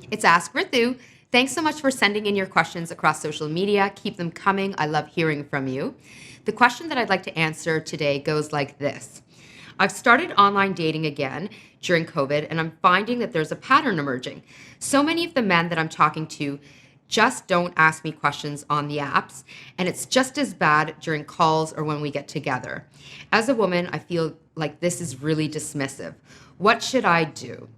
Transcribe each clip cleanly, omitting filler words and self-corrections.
It's Ask Ritu. Thanks so much for sending in your questions across social media. Keep them coming. I love hearing from you. The question that I'd like to answer today goes like this. I've started online dating again during COVID, and I'm finding that there's a pattern emerging. So many of the men that I'm talking to just don't ask me questions on the apps, and it's just as bad during calls or when we get together. As a woman, I feel like this is really dismissive. What should I do?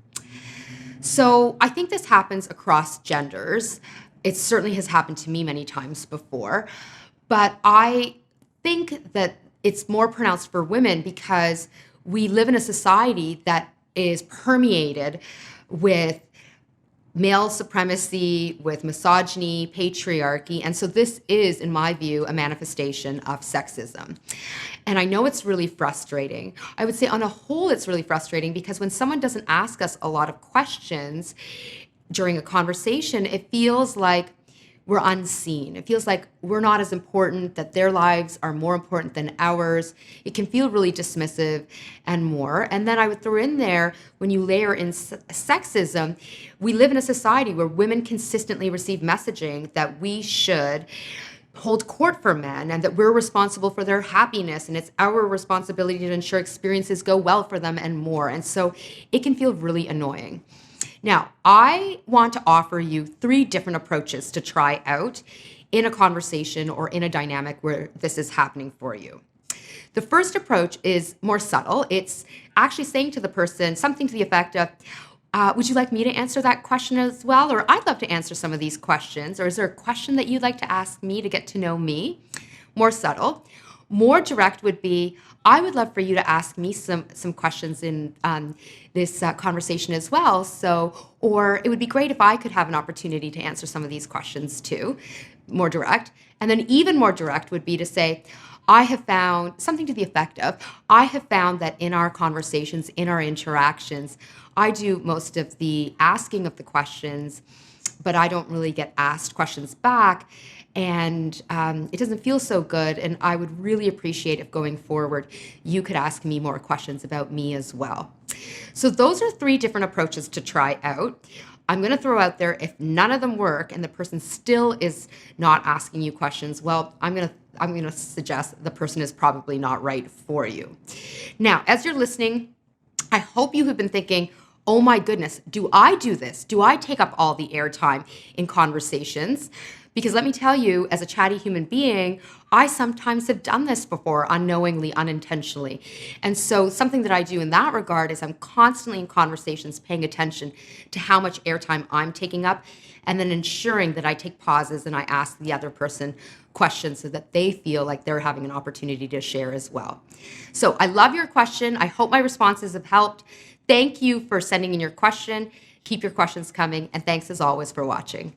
So I think this happens across genders. It certainly has happened to me many times before, but I think that it's more pronounced for women because we live in a society that is permeated with male supremacy, with misogyny, patriarchy. And so this is, in my view, a manifestation of sexism. And I know it's really frustrating. I would say on a whole, it's really frustrating because when someone doesn't ask us a lot of questions during a conversation, it feels like we're unseen. It feels like we're not as important, that their lives are more important than ours. It can feel really dismissive and more. And then I would throw in there, when you layer in sexism, we live in a society where women consistently receive messaging that we should hold court for men and that we're responsible for their happiness and it's our responsibility to ensure experiences go well for them and more. And so it can feel really annoying. Now, I want to offer you 3 different approaches to try out in a conversation or in a dynamic where this is happening for you. The first approach is more subtle. It's actually saying to the person something to the effect of, would you like me to answer that question as well? Or I'd love to answer some of these questions. Or is there a question that you'd like to ask me to get to know me? More subtle. More direct would be, I would love for you to ask me some questions in this conversation as well. So, or it would be great if I could have an opportunity to answer some of these questions too. More direct. And then even more direct would be to say, I have found something to the effect of, I have found that in our conversations, in our interactions, I do most of the asking of the questions, but I don't really get asked questions back. And it doesn't feel so good. And I would really appreciate if going forward, you could ask me more questions about me as well. So those are 3 different approaches to try out. I'm going to throw out there, if none of them work and the person still is not asking you questions, well, I'm going to suggest the person is probably not right for you. Now, as you're listening, I hope you have been thinking, oh my goodness, do I do this? Do I take up all the airtime in conversations? Because let me tell you, as a chatty human being, I sometimes have done this before, unknowingly, unintentionally. And so something that I do in that regard is I'm constantly in conversations paying attention to how much airtime I'm taking up and then ensuring that I take pauses and I ask the other person questions so that they feel like they're having an opportunity to share as well. So I love your question. I hope my responses have helped. Thank you for sending in your question. Keep your questions coming. And thanks as always for watching.